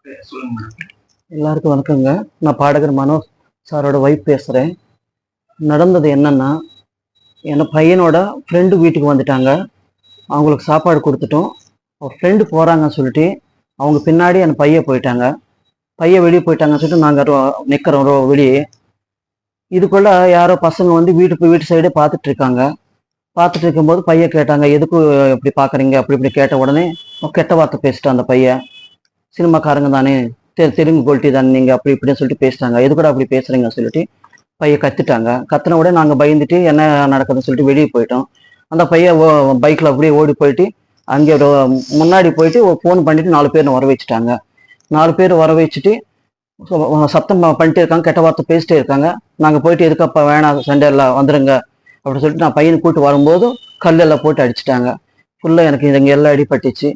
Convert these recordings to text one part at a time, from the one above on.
சொல்லுங்க மேடம். எல்லாருக்கும் வணக்கங்க. நான் பாடகர் மனோஜ் சாரோட ஒய்ஃப் பேசுகிறேன். நடந்தது என்னன்னா, என் பையனோட ஃப்ரெண்டு வீட்டுக்கு வந்துட்டாங்க. அவங்களுக்கு சாப்பாடு கொடுத்துட்டோம். அவங்க ஃப்ரெண்டு போகிறாங்கன்னு சொல்லிட்டு அவங்க பின்னாடி என் பையன் போயிட்டாங்க. பையன் வெளியே போயிட்டாங்கன்னு சொல்லிட்டு நாங்கள் நிற்கிறோம் வெளியே. இதுக்குள்ள யாரோ பசங்க வந்து வீட்டு சைடே பார்த்துட்டு இருக்காங்க. பார்த்துட்டு இருக்கும்போது பையன் கேட்டாங்க, எதுக்கு இப்படி பார்க்குறீங்க அப்படி இப்படி கேட்ட உடனே கெட்ட வார்த்தை பேசிட்டான் அந்த பையன். சினிமாக்காரங்க தானே, தெலுங்கு கோல்ட்டி தானே நீங்கள் அப்படி இப்படின்னு சொல்லிட்டு பேசிட்டாங்க. எது கூட அப்படி பேசுகிறீங்கன்னு சொல்லிட்டு பையன் கத்திட்டாங்க. கத்தின உடனே நாங்கள் பயந்துட்டு என்ன நடக்குதுன்னு சொல்லிட்டு வெளியே போயிட்டோம். அந்த பையன் பைக்கில் அப்படியே ஓடி போயிட்டு அங்கே முன்னாடி போயிட்டு ஃபோன் பண்ணிட்டு 4 பேர் வர வச்சுட்டாங்க. 4 பேர் வர வச்சுட்டு சத்தம் பண்ணிட்டே இருக்காங்க, கெட்ட வார்த்தை பேசிட்டே இருக்காங்க. நாங்கள் போயிட்டு எதுக்கப்பா வேணாம் சண்டை எல்லாம் வந்துடுங்க அப்படின்னு சொல்லிட்டு நான் பையனை கூப்பிட்டு வரும்போது கல்லெல்லாம் போட்டு அடிச்சிட்டாங்க. ஃபுல்லாக எனக்கு இங்கே எல்லாம் அடிபட்டுச்சு.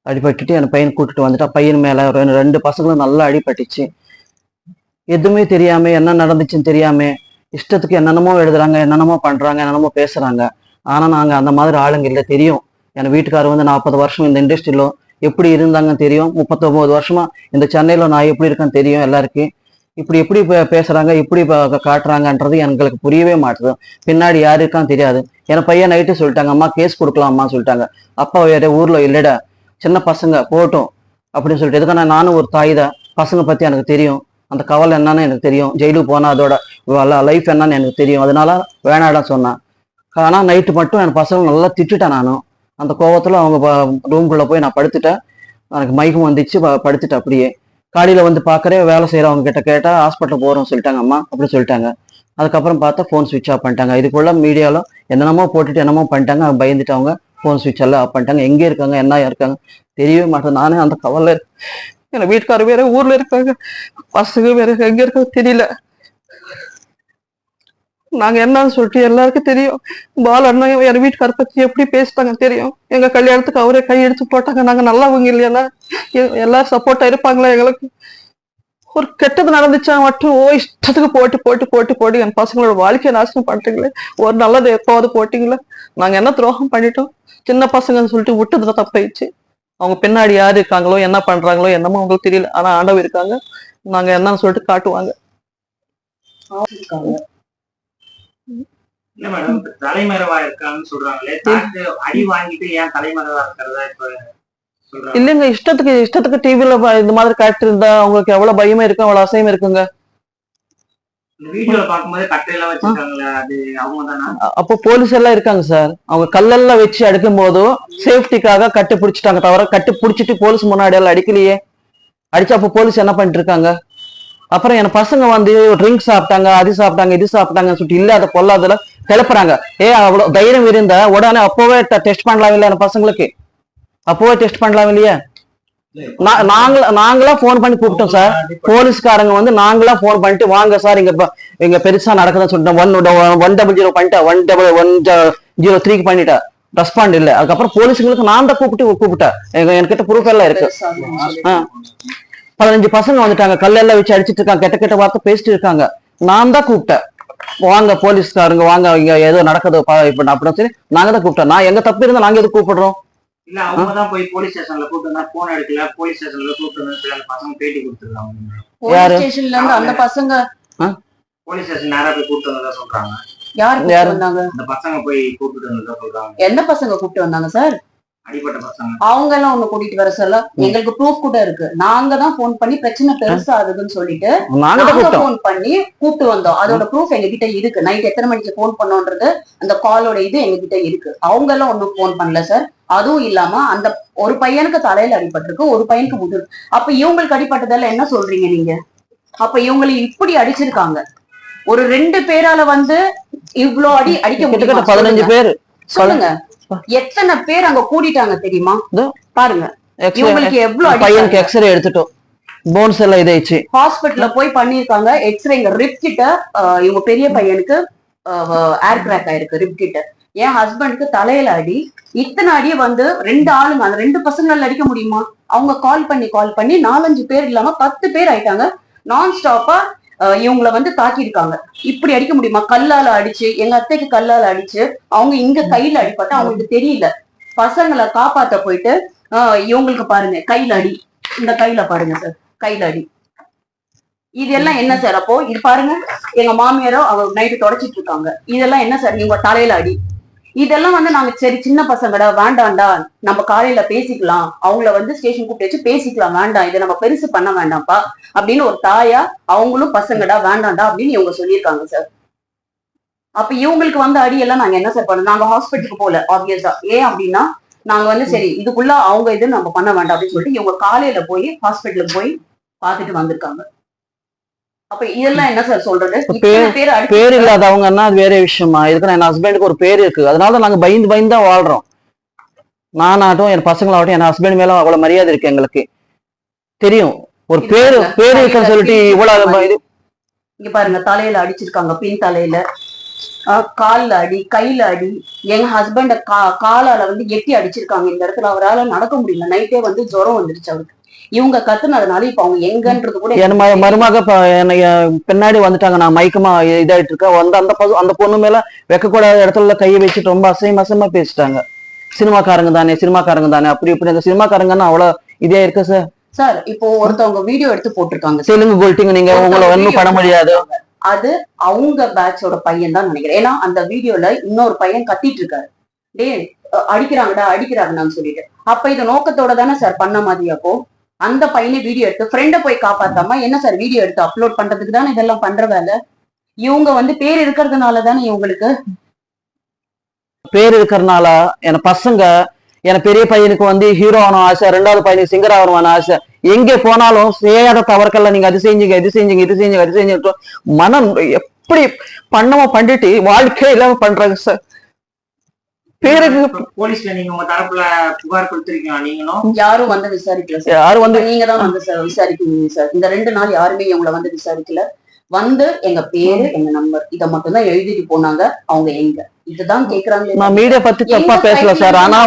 அடிபட்டுட்டு என் பையனை கூட்டிட்டு வந்துட்டா. பையன் மேலே 2 பசங்களும் நல்லா அடிபட்டுச்சு. எதுவுமே தெரியாம என்ன நடந்துச்சுன்னு தெரியாம இஷ்டத்துக்கு என்னென்னமோ எழுதுறாங்க, என்னென்னமோ பண்றாங்க, என்னென்னமோ பேசுறாங்க. ஆனா நாங்க அந்த மாதிரி ஆளுங்க இல்லை. தெரியும், என் வீட்டுக்காரர் வந்து 40 வருஷம் இந்த இண்டஸ்ட்ரியில எப்படி இருந்தாங்கன்னு தெரியும். 39 வருஷமா இந்த சென்னையில நான் எப்படி இருக்கேன்னு தெரியும் எல்லாருக்கும். இப்படி எப்படி பேசுறாங்க, இப்படி காட்டுறாங்கன்றது எங்களுக்கு புரியவே மாட்டுது. பின்னாடி யாரு இருக்கான்னு தெரியாது. என் பையன் நைட்டு சொல்லிட்டாங்க, அம்மா கேஸ் கொடுக்கலாம்மா சொல்லிட்டாங்க. அப்பா வேற ஊர்ல இல்லடா, சின்ன பசங்க போட்டும் அப்படின்னு சொல்லிட்டு. எதுக்கான நானும் ஒரு தாய் தான். பசங்க பத்தி எனக்கு தெரியும், அந்த கவலை என்னன்னு எனக்கு தெரியும். ஜெயிலுக்கு போனா அதோட லைஃப் என்னன்னு எனக்கு தெரியும். அதனால வேணாடான்னு சொன்னான். ஆனா நைட்டு மட்டும் என் பசங்க நல்லா திட்டுட்டேன். நானும் அந்த கோவத்துல அவங்க ரூம்குள்ள போய் நான் படுத்துட்டேன். எனக்கு மயக்கம் வந்துச்சு, படுத்துட்டேன் அப்படியே. காலையில வந்து பாக்குறேன், வேலை செய்யறவங்க கிட்ட கேட்டா ஹாஸ்பிட்டல் போறோம்னு சொல்லிட்டாங்க அம்மா அப்படி சொல்லிட்டாங்க. அதுக்கப்புறம் பார்த்தா ஃபோன் சுவிட்ச் ஆஃப் பண்ணிட்டாங்க. இதுக்குள்ள மீடியால என்னென்னமோ போட்டுட்டு என்னமோ பண்ணிட்டாங்க. பயந்துட்டு அவங்க ஃபோன் சுவிட்ச் எல்லாம் ஆஃப் பண்ணிட்டாங்க. எங்கே இருக்காங்க என்ன இருக்காங்க தெரியவே மாட்டேன். நானே அந்த கவலை. என் வீட்டுக்காரர் வேற ஊர்ல இருக்காங்க, பசங்க வேற எங்க இருக்காங்க தெரியல. நாங்க என்னன்னு சொல்லிட்டு எல்லாருக்கும் தெரியும். பால் அண்ணா என் வீட்டுக்கார பத்தி எப்படி பேசிட்டாங்க தெரியும். எங்க கல்யாணத்துக்கு அவரே கை எடுத்து போட்டாங்க. நாங்க நல்லவங்க இல்லையா, எல்லாரும் சப்போர்ட்டா இருப்பாங்களா எங்களுக்கு. ஒரு கெட்டது நடந்துச்சா மட்டும் இஷ்டத்துக்கு போட்டு போட்டு போட்டு போட்டு என் பசங்களோட வாழ்க்கையை நாசனம் பண்ணிட்டீங்களே. ஒரு நல்லது எப்போது போட்டீங்களா? நாங்க என்ன துரோகம் பண்ணிட்டோம்? சின்ன பசங்கன்னு சொல்லிட்டு விட்டதுல தப்பாயிடுச்சு. அவங்க பின்னாடி யாரு இருக்காங்களோ என்ன பண்றாங்களோ என்னமோ அவங்களுக்கு தெரியல. ஆனா ஆண்டவர் இருக்காங்க. நாங்க என்னன்னு சொல்லிட்டு காட்டுவாங்க. இல்ல மேடம், தலைமறைவா இருக்காங்கன்னு சொல்றாங்களே, அடி வாங்கிட்டு ஏன் தலைமறைவா இருக்கிறதா இப்ப சொல்றாங்க? இல்லைங்க, இஷ்டத்துக்கு டிவில இந்த மாதிரி காட்டு இருந்தா அவங்களுக்கு எவ்வளவு பயமா இருக்கு, அவ்வளவு அசையம் இருக்குங்க. வீடியோல பாக்கும்போது கட்டையெல்லாம் வச்சிருக்காங்களே, அது அவங்க தானா? அப்போ போலீஸ் எல்லாம் இருக்காங்க சார். அவங்க கல்லெல்லாம் வச்சு அடிக்கும் போதும் சேஃப்டிக்காக கட்டு பிடிச்சிட்டாங்க. தவிர கட்டு பிடிச்சிட்டு போலீஸ் முன்னாடி எல்லாம் அடிக்கலையே. அடிச்சா அப்போ போலீஸ் என்ன பண்ணிட்டு இருக்காங்க? அப்புறம் என் பசங்க வந்து ட்ரிங்க் சாப்பிட்டாங்க, அது சாப்பிட்டாங்க, இது சாப்பிட்டாங்கன்னு சொல்லிட்டு இல்லாத பொல்லாதல கிளப்புறாங்க. அவ்வளவு தைரியம் இருந்தா உடனே அப்போவே டெஸ்ட் பண்ணலாம் இல்லையா? என் பசங்களுக்கு அப்போவே டெஸ்ட் பண்ணலாம் இல்லையா? நாங்களா போன் பண்ணி கூப்பிட்டோம் சார். போலீஸ்காரங்க வந்து நாங்களா போன் பண்ணிட்டு வாங்க சார் இங்க பெருசா நடக்குதுன்னு சொல்லிட்டோம். 100 பண்ணிட்டேன், 100 பண்ணிட்டேன். ரெஸ்பாண்ட் இல்லை. அதுக்கப்புறம் போலீஸுங்களுக்கு நான் தான் கூப்பிட்டேன். என்கிட்ட ப்ரூஃப் எல்லாம் இருக்கு. 15 பசங்க வந்துட்டாங்க, கல்லெல்லாம் வச்சு அடிச்சிட்டு இருக்காங்க, கெட்ட வார்த்தை பேசிட்டு இருக்காங்க. நான் தான் கூப்பிட்டேன், வாங்க போலீஸ்காரங்க வாங்க, இங்க ஏதோ நடக்குது இப்ப அப்படின்னு சொல்லி நாங்க தான் கூப்பிட்டோம். நான் எங்க தப்பு இருந்தா நாங்க எது கூப்பிடுறோம்? இல்ல அவங்க தான் போய் போலீஸ் ஸ்டேஷன்ல கூப்பிட்டு போன் எடுக்கல, போலீஸ் ஸ்டேஷன்ல கூப்பிட்டு அந்த பசங்க பேட்டி கொடுத்துருக்காங்க. போலீஸ் ஸ்டேஷன்ல இருந்து அந்த பசங்க போலீஸ் ஸ்டேஷன் நேரா போய் கூப்பிட்டு வந்ததா சொல்றாங்க. யார் வந்தாங்க? அந்த பசங்க போய் கூப்பிட்டு வந்ததா சொல்றாங்க. என்ன பசங்க கூப்பிட்டு வந்தாங்க சார்? அடிப்பட்ட பசங்க. அவங்க எல்லாம் ஒண்ணு கூட்டிட்டு வர சொல்ல எங்களுக்கு ப்ரூஃப் கூட இருக்கு. நாங்க தான் போன் பண்ணி பிரச்சனை பெருசா ஆகுதுன்னு சொல்லிட்டு நாங்க போன் பண்ணி கூப்பிட்டு வந்தோம். அதோட ப்ரூஃப் எங்க கிட்ட இருக்கு. நைட் எத்தனை மணிக்கு போன் பண்ணோன்றது அந்த காலோட இது எங்க கிட்ட இருக்கு. அவங்க எல்லாம் ஒண்ணும் போன் பண்ணல சார். அதுவும் இல்லாம அந்த ஒரு பையனுக்கு தலையில அடிபட்டிருக்கு, ஒரு பையனுக்கு முதுகு. அப்ப இவங்களுக்கு அடிபட்டதால என்ன சொல்றீங்க நீங்க? அப்ப இவங்களை இப்படி அடிச்சிருக்காங்க. ஒரு 2 பேரால வந்து இவ்வளவு அடிக்க முடியும்? 15 பேர் சொல்லுங்க. எத்தனை பேர் அங்க கூடிட்டாங்க தெரியுமா? பாருங்க, இவங்களுக்கு எவ்வளவு பையனுக்கு எக்ஸ்ரே எடுத்துட்டோம், போன்ஸ் எல்லாம் இதாயிடுச்சு. ஹாஸ்பிட்டல்ல போய் பண்ணிருக்காங்க எக்ஸ்ரே. ரிப் கிட்ட இவங்க பெரிய பையனுக்கு ஏர் கிராக் ஆயிருக்கு ரிப் கிட்ட. என் ஹஸ்பண்டுக்கு தலையில அடி. இத்தனை அடியை வந்து 2 ஆளுங்க, அந்த 2 பசங்களால அடிக்க முடியுமா? அவங்க கால் பண்ணி 4-5 பேர் இல்லாம 10 பேர் ஆயிட்டாங்க. நான் ஸ்டாப்பா இவங்களை வந்து தாக்கியிருக்காங்க. இப்படி அடிக்க முடியுமா? கல்லால அடிச்சு, எங்க அத்தைக்கு கல்லால அடிச்சு, அவங்க இங்க கையில அடிப்பட்ட அவங்களுக்கு தெரியல. பசங்களை காப்பாத்த போயிட்டு இவங்களுக்கு பாருங்க கையில அடி, இந்த கையில பாருங்க சார், கையில அடி. இதெல்லாம் என்ன சார்? அப்போ இது பாருங்க, எங்க மாமியாரோ அவங்க நைட்டு தொடச்சிட்டு இருக்காங்க. இதெல்லாம் என்ன சார்? இவங்க தலையில அடி. இதெல்லாம் வந்து நாங்க சரி சின்ன பசங்கடா வேண்டாம்டா, நம்ம காலையில பேசிக்கலாம், அவங்கள வந்து ஸ்டேஷன் கூப்பிட்டு வச்சு பேசிக்கலாம், வேண்டாம் இதை நம்ம பெருசு பண்ண வேண்டாம்ப்பா அப்படின்னு ஒரு தாயா அவங்களும் பசங்கடா வேண்டாம்டா அப்படின்னு இவங்க சொல்லியிருக்காங்க சார். அப்ப இவங்களுக்கு வந்து அடியெல்லாம் நாங்க என்ன சார் பண்ணோம்? நாங்க ஹாஸ்பிட்டலுக்கு போல ஆப்வியஸா. ஏன் அப்படின்னா நாங்க வந்து சரி இதுக்குள்ள அவங்க இது நம்ம பண்ண வேண்டாம் அப்படின்னு சொல்லிட்டு இவங்க காலையில போய் ஹாஸ்பிட்டலுக்கு போய் பார்த்துட்டு வந்திருக்காங்க. அப்ப இதெல்லாம் என்ன சார் சொல்றது? பேர் இல்லாதவங்கன்னா அது வேற விஷயமா? இதுக்கு என் ஹஸ்பண்டுக்கு ஒரு பேர் இருக்கு, அதனால நாங்க பயந்து பயந்து தான் வாழ்றோம். நானாகட்டும் என் பசங்களாகட்டும் என் ஹஸ்பண்ட் மேல அவ்வளவு மரியாதை இருக்கு எங்களுக்கு தெரியும். ஒரு பேரு இருக்குன்னு சொல்லிட்டு இவ்வளவு இங்க பாருங்க, தலையில அடிச்சிருக்காங்க, பின் தலையில, கால்ல அடி, கையில அடி. எங்க ஹஸ்பண்ட காலால வந்து எட்டி அடிச்சிருக்காங்க. இந்த இடத்துல அவரால் நடக்க முடியல. நைட்டே வந்து ஜுரம் வந்துருச்சு அவருக்கு. இவங்க கத்துனதுனால இப்ப அவங்க எங்கன்றது கூட என் மருமக பின்னாடி வந்துட்டாங்க. நான் மயக்கமா இதாயிட்டு இருக்கேன் வந்து அந்த பொண்ணு மேல வைக்கக்கூடாத இடத்துல கையை வச்சுட்டு ரொம்ப அசைமா பேசிட்டாங்க. சினிமாக்காரங்க தானே அப்படி இப்படி. அந்த சினிமாக்காரங்கன்னா அவ்வளவு இதே இருக்கு சார். சார் இப்போ ஒருத்தவங்க வீடியோ எடுத்து போட்டிருக்காங்க, தெலுங்கு கோல்ட்டிங்க, நீங்க உங்களை ஒன்னும் பண்ண முடியாது. அது அவங்க பேட்சோட பையன் தான் நினைக்கிறேன். ஏன்னா அந்த வீடியோல இன்னொரு பையன் கத்திட்டு இருக்காரு, டே அடிக்கிறாங்கன்னு சொல்லிட்டு. அப்ப இது நோக்கத்தோட தானே சார் பண்ண மாதிரி. அப்போ அந்த பையனை வீடியோ எடுத்து ஃப்ரெண்டை போய் காப்பாத்தாம என்ன சார் வீடியோ எடுத்து அப்லோட் பண்றதுக்கு தானே இதெல்லாம் பண்ற வேலை. இவங்க வந்து பேர் இருக்கிறதுனால தானே இவங்களுக்கு பேர் இருக்கிறதுனால என் பசங்க என் பெரிய பையனுக்கு வந்து ஹீரோ ஆகணும் ஆசை, ரெண்டாவது பையனுக்கு சிங்கர் ஆகணும் ஆசை. எங்கே போனாலும் செய்யாத தவறுக்கல்ல நீங்க அது செஞ்சீங்க மனம் எப்படி பண்ணமோ பண்ணிட்டு வாழ்க்கை இல்லாம பண்றாங்க சார். பேருக்கு போலீஸ்ல நீங்க உங்க தரப்புல புகார் கொடுத்திருக்கீங்க, நீங்களும் யாரும் வந்து விசாரிக்கல சார். யாரும் வந்து நீங்க தான் வந்து விசாரிக்கீங்க சார். இந்த 2 நாள் யாருமே இவங்களை வந்து விசாரிக்கல. வந்து எங்க பேரு எங்க நம்பர் இதை மட்டும் தான் எழுதிட்டு போனாங்க. அவங்க எங்க இதுதான் கேக்குறாங்க. நான் மீடியா பத்தி தப்பா பேசல சார். ஆனா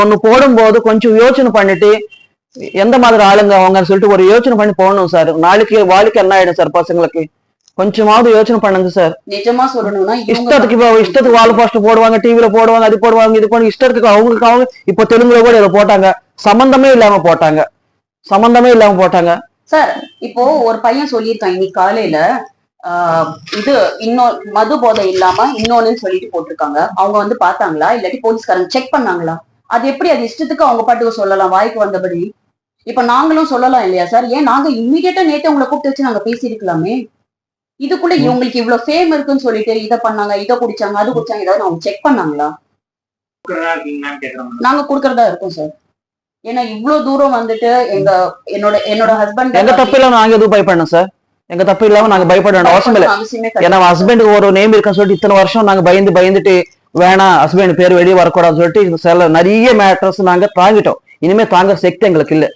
ஒண்ணு போடும்போது கொஞ்சம் யோசனை பண்ணிட்டு எந்த மாதிரி ஆளுங்க அவங்க சொல்லிட்டு ஒரு யோசனை பண்ணி போடணும் சார். நாளைக்கு வாழ்க்கை என்ன ஆயிடும் சார் பசங்களுக்கு? கொஞ்சமாவது யோசனை பண்ணுங்க சார். நிஜமா சொல்லணும்னா இஷ்டத்துக்கு வால் போஸ்டர் போடுவாங்க, டிவில போடுவாங்க, அது போடுவாங்க, இது போன இஷ்டத்துக்கு அவங்களுக்கு அவங்க இப்போ தெலுங்குல கூட இதை போட்டாங்க, சம்பந்தமே இல்லாம போட்டாங்க சார். இப்போ ஒரு பையன் சொல்லியிருக்கான் இன்னைக்கு காலையில, இது இன்னொரு மது போதை இல்லாம இன்னொன்னு சொல்லிட்டு போட்டிருக்காங்க. அவங்க வந்து பாத்தாங்களா இல்லாட்டி போலீஸ்காரங்க செக் பண்ணாங்களா? அது எப்படி அது இஷ்டத்துக்கு அவங்க பாட்டுக்கு சொல்லலாம் வாய்க்கு வந்தபடி? இப்ப நாங்களும் சொல்லலாம் இல்லையா சார்? ஏன் நாங்க இம்மிடியேட்டா நேற்று உங்களை கூப்பிட்டு வச்சு நாங்க பேசியிருக்கலாமே. இதுக்குள்ள இவங்களுக்கு இவ்வளவு ஃபேம் இருக்குன்னு சொல்லிட்டு இதை பண்ணாங்க, இதை குடிச்சாங்க, அது குடிச்சாங்க, ஏதாவது அவங்க செக் பண்ணாங்களா? நாங்க குடுக்கறதா இருக்கோம் சார். ஏன்னா இவ்வளவு தூரம் வந்துட்டு என்னோட ஹஸ்பண்ட் எங்க தப்பு இல்லாம நாங்க எதுவும் பயப்படணும் சார். எங்க தப்பு இல்லாம நாங்க பயப்பட வேண்டிய அவசியம் இல்லை. ஏன்னா ஹஸ்பண்டுக்கு ஒரு நேம் இருக்குன்னு சொல்லிட்டு இத்தனை வருஷம் நாங்க பயந்துட்டு வேணாம் ஹஸ்பண்ட் பேர் வெளியே வரக்கூடாதுன்னு சொல்லிட்டு சில நிறைய மேட்டர்ஸ் நாங்க தாங்கிட்டோம். இனிமே தாங்க சக்தி எங்களுக்கு இல்லை.